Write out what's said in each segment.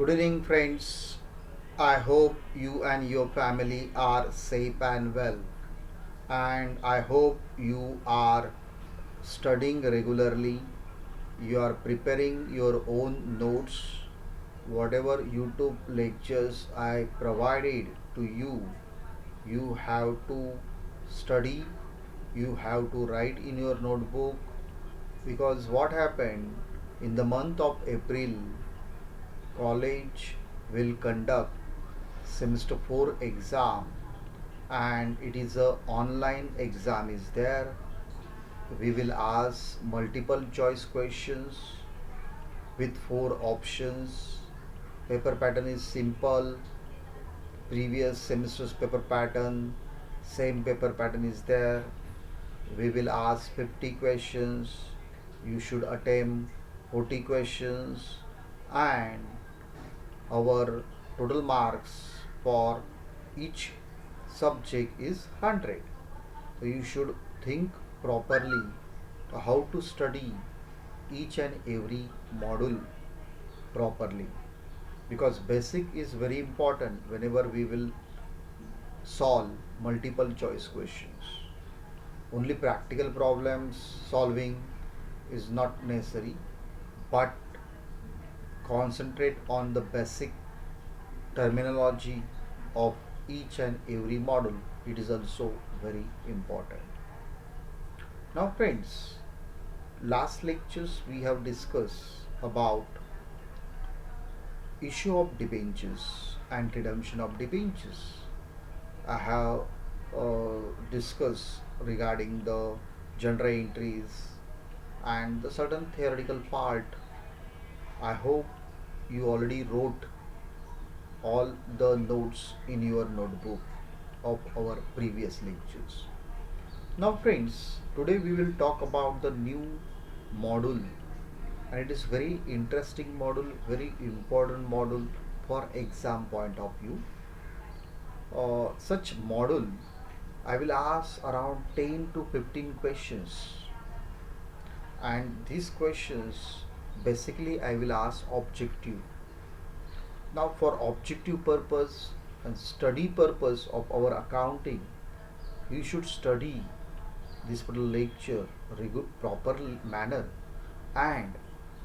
Good evening, friends. I hope you and your family are safe and well. And I hope you are studying regularly. You are preparing your own notes. Whatever YouTube lectures I provided to you, you have to study. You have to write in your notebook. Because what happened in the month of April, college will conduct semester 4 exam, and it is a online exam is there. We will ask multiple choice questions with four options. Paper pattern is simple. Previous semester's paper pattern, same paper pattern is there. We will ask 50 questions. You should attempt 40 questions, and our total marks for each subject is 100. So you should think properly how to study each and every module properly, because basic is very important whenever we will solve multiple choice questions. Only practical problems solving is not necessary, but concentrate on the basic terminology of each and every module. It is also very important. Now, friends, last lectures we have discussed about issue of debentures and redemption of debentures. I have discussed regarding the general entries and the certain theoretical part. I hope you already wrote all the notes in your notebook of our previous lectures. Now, friends, today we will talk about the new module, and it is very interesting module, very important module for exam point of view. Such module, I will ask around 10 to 15 questions, and these questions basically I will ask objective. Now, for objective purpose and study purpose of our accounting, you should study this particular lecture proper manner, and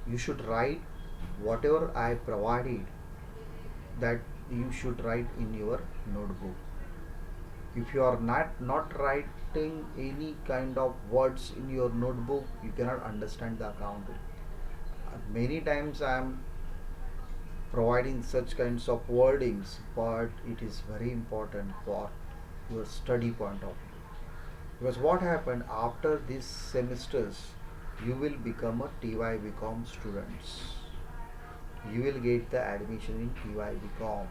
you should write whatever I provided, that you should write in your notebook. If you are not writing any kind of words in your notebook, you cannot understand the accounting. Many times I am providing such kinds of wordings, but it is very important for your study point of view. Because what happened after these semesters, you will become a TY BCom students. You will get the admission in TY BCom,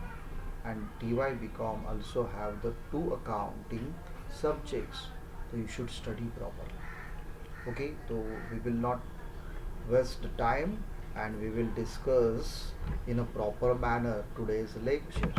and TY BCom also have the two accounting subjects. So you should study properly. Okay, so we will not waste the time, and we will discuss in a proper manner today's lecture.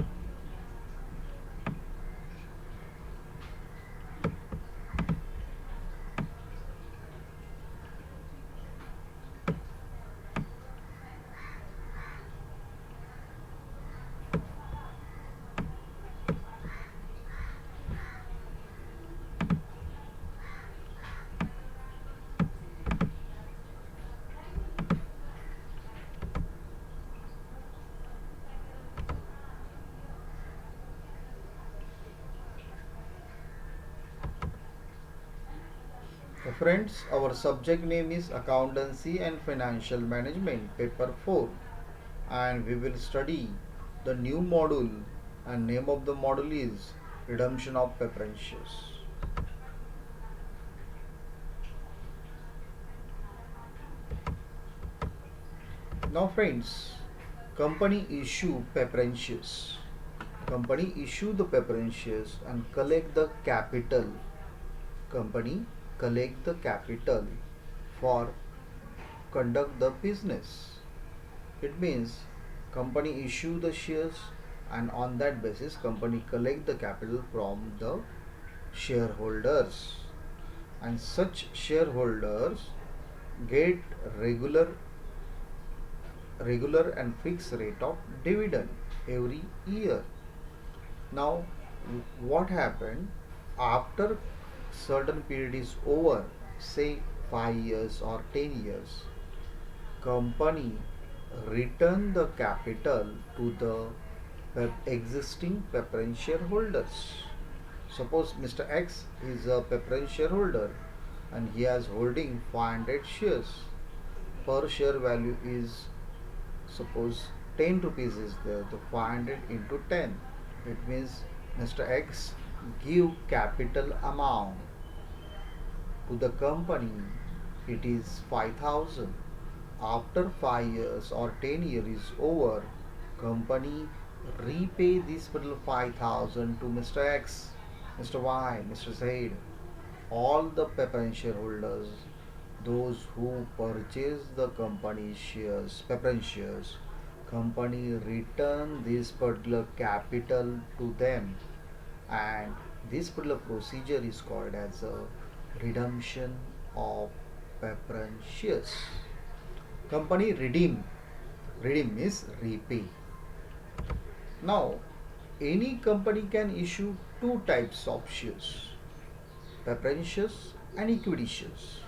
So friends, our subject name is Accountancy and Financial Management, paper 4, and we will study the new module, and name of the module is Redemption of Preferences. Now friends, company issue preferences. Company issue the preferences and collect the capital. Company collect the capital for conduct the business. It means company issue the shares, and on that basis company collect the capital from the shareholders, and such shareholders get regular regular and fixed rate of dividend every year. Now, what happened after certain period is over, say 5 years or 10 years, company return the capital to the existing preference shareholders. Suppose Mr. X is a preference shareholder and he has holding 500 shares. Per share value is, suppose 10 rupees is there, the 500 into 10. It means Mr. X give capital amount to the company, it is 5,000. After 5 years or 10 years is over, company repay this particular 5,000 to Mr. X, Mr. Y, Mr. Z, all the preference shareholders, those who purchase the company shares, preference shares, company return this particular capital to them, and this particular procedure is called as a redemption of preference shares. Company redeem means repay. Now, any company can issue two types of shares, preference shares and equity shares.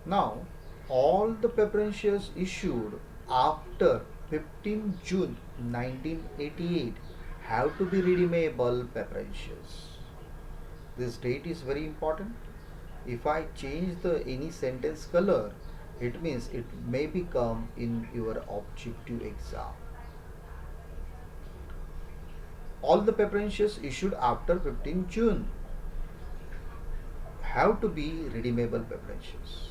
Now, all the preference shares issued after 15 June 1988 have to be redeemable preference shares. This date is very important. If I change the any sentence color, it means it may become in your objective exam. All the preference shares issued after 15 June have to be redeemable preference shares.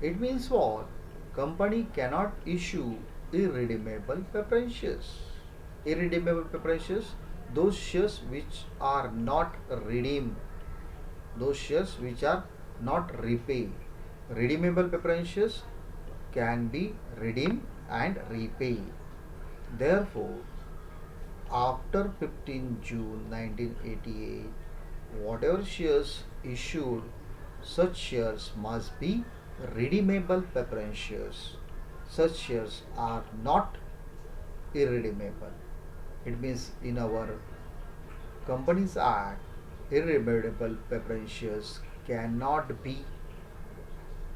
It means what? Company cannot issue irredeemable preference shares. Irredeemable preference shares, those shares which are not redeemed, those shares which are not repaid. Redeemable preference shares can be redeemed and repaid. Therefore, after 15 June 1988, whatever shares issued, such shares must be redeemable preference shares. Such shares are not irredeemable. It means in our Companies Act, irredeemable preference shares cannot be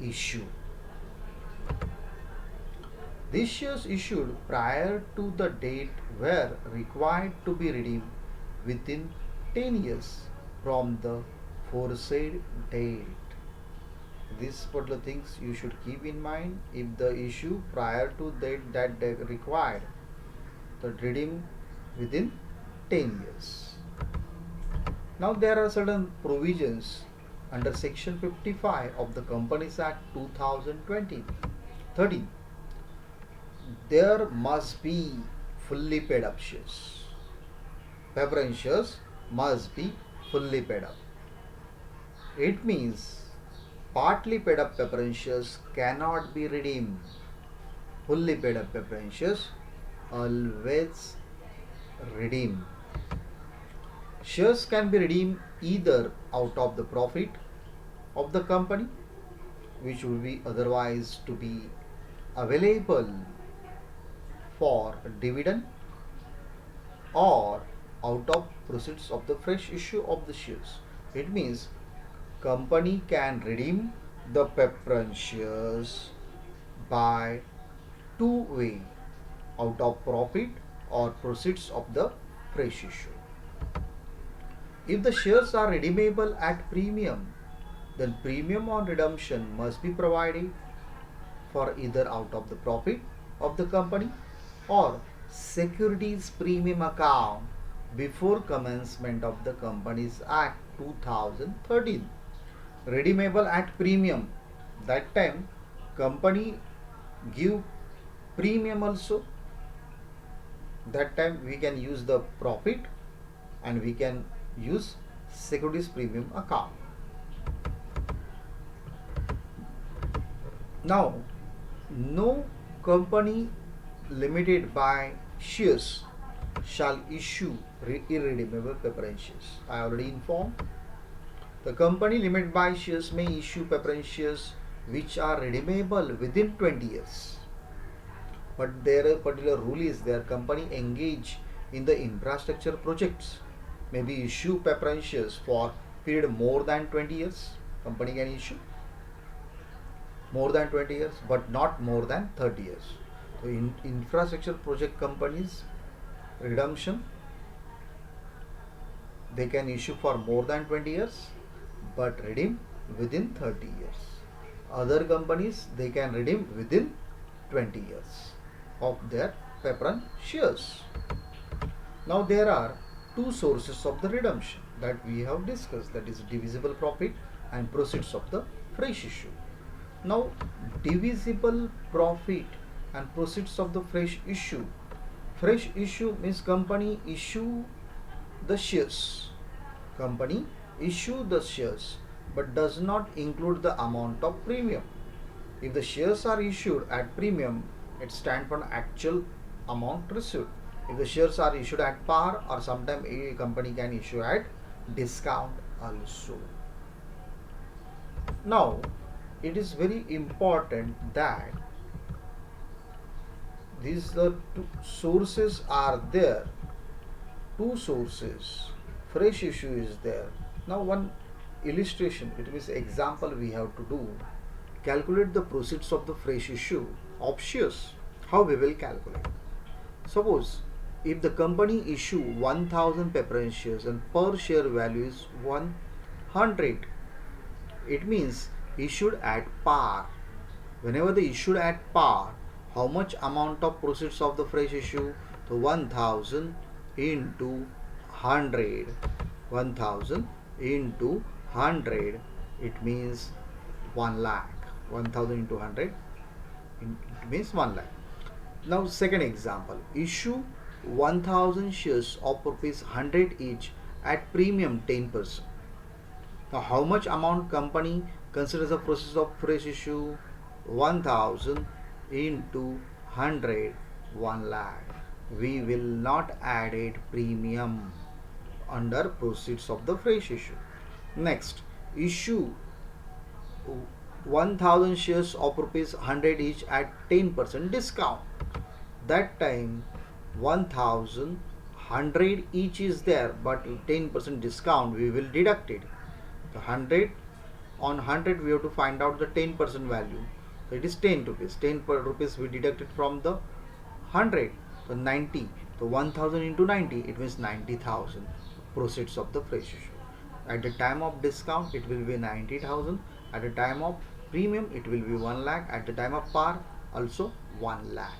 issued. These shares issued prior to the date were required to be redeemed within 10 years from the foresaid date. These particular things you should keep in mind. If the issue prior to that date required, the redeem within 10 years. Now there are certain provisions under section 55 of the Companies Act 2013. There must be fully paid up shares. Preference shares must be fully paid up. It means partly paid up preference shares cannot be redeemed. Fully paid up preference shares always redeemed. Shares can be redeemed either out of the profit of the company, which would be otherwise to be available for dividend, or out of proceeds of the fresh issue of the shares. It means company can redeem the preference shares by two way, out of profit or proceeds of the fresh issue. If the shares are redeemable at premium, then premium on redemption must be provided for either out of the profit of the company or securities premium account before commencement of the Companies Act 2013. Redeemable at premium, that time company give premium also. That time we can use the profit and we can use securities premium account. Now, no company limited by shares shall issue irredeemable preference shares. I already informed. The company limited by shares may issue preference shares which are redeemable within 20 years. but their particular rule is their company engage in the infrastructure projects, maybe issue preference shares for period more than 20 years. Company can issue more than 20 years, but not more than 30 years. So in infrastructure project companies, redemption, they can issue for more than 20 years but redeem within 30 years. Other companies, they can redeem within 20 years of their preference shares. Now there are two sources of the redemption that we have discussed, that is divisible profit and proceeds of the fresh issue. Now divisible profit and proceeds of the fresh issue. Fresh issue means company issue the shares. Company issue the shares but does not include the amount of premium. If the shares are issued at premium, it stands for actual amount received. If the shares are issued at par, or sometimes a company can issue at discount also. Now, it is very important that these the two sources are there. Two sources. Fresh issue is there. Now, one illustration, it means example we have to do. Calculate the proceeds of the fresh issue of shares. How we will calculate? Suppose if the company issue 1000 preference shares and per share value is 100, it means issued at par. Whenever they issued at par, how much amount of proceeds of the fresh issue? So 1000 into 100. 1000 into 100, it means 1 lakh. 1000 into 100, it means 1 lakh. Now second example, issue 1000 shares of rupees 100 each at premium 10%. Now how much amount company considers the process of fresh issue? 1000 into 100, 1 lakh. We will not add it premium under proceeds of the fresh issue. Next, issue 1000 shares of rupees 100 each at 10% discount. That time 1100 each is there, but 10% discount we will deduct it. The 100 on 100 we have to find out the 10% value. So it is 10 rupees. 10 per rupees we deducted from the 100. So 90. So 1000 into 90, it means 90,000 proceeds of the fresh issue. At the time of discount, it will be 90,000. At the time of premium, it will be 1 lakh. At the time of par, also 1 lakh.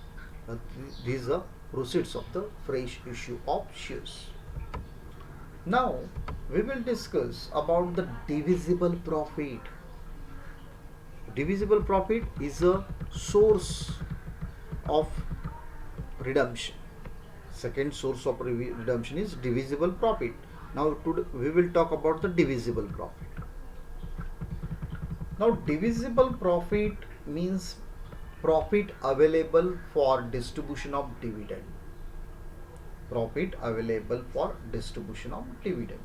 These are proceeds of the fresh issue of shares. Now we will discuss about the divisible profit. Divisible profit is a source of redemption. Second source of redemption is divisible profit. Now today we will talk about the divisible profit. Now divisible profit means profit available for distribution of dividend. Profit available for distribution of dividend.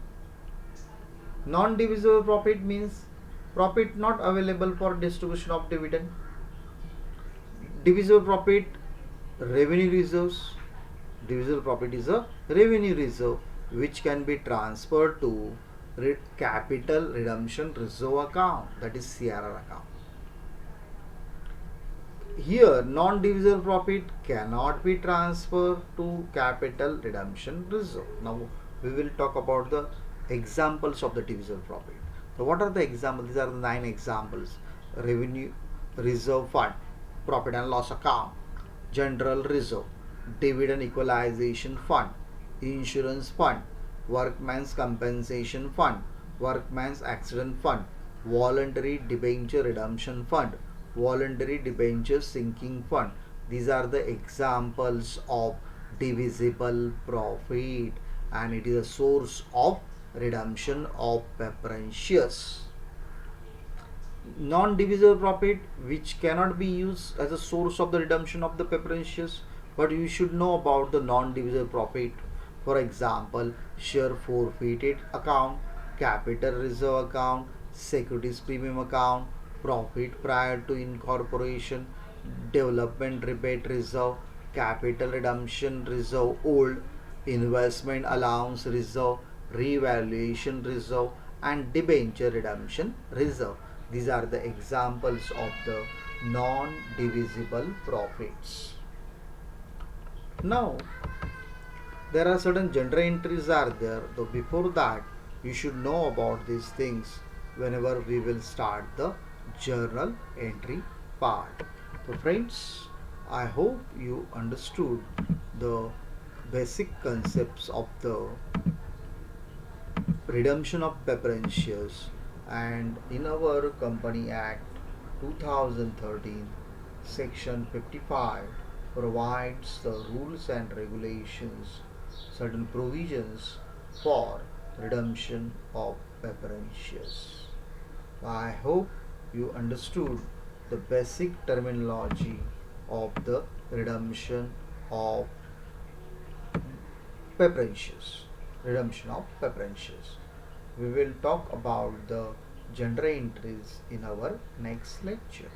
Non-divisible profit means profit not available for distribution of dividend. Divisible profit, revenue reserves. Divisible profit is a revenue reserve which can be transferred to capital redemption reserve account, that is CRR account. Here non-divisible profit cannot be transferred to capital redemption reserve. Now we will talk about the examples of the divisible profit. So what are the examples? These are the 9 examples. Revenue reserve fund, profit and loss account, general reserve, dividend equalization fund, insurance fund, workman's compensation fund, workman's accident fund, voluntary debenture redemption fund, voluntary debenture sinking fund. These are the examples of divisible profit, and it is a source of redemption of preference shares. Non-divisible profit, which cannot be used as a source of the redemption of the preference shares, but you should know about the non-divisible profit. For example, share forfeited account, capital reserve account, securities premium account, profit prior to incorporation, development rebate reserve, capital redemption reserve, old investment allowance reserve, revaluation reserve, and debenture redemption reserve. These are the examples of the non divisible profits. Now, there are certain general entries are there, though before that you should know about these things whenever we will start the journal entry part. So friends, I hope you understood the basic concepts of the redemption of preference shares, and in our company act 2013 section 55 provides the rules and regulations, certain provisions for redemption of preference shares. I hope you understood the basic terminology of the redemption of preferentials. Redemption of preferentials. We will talk about the general entries in our next lecture.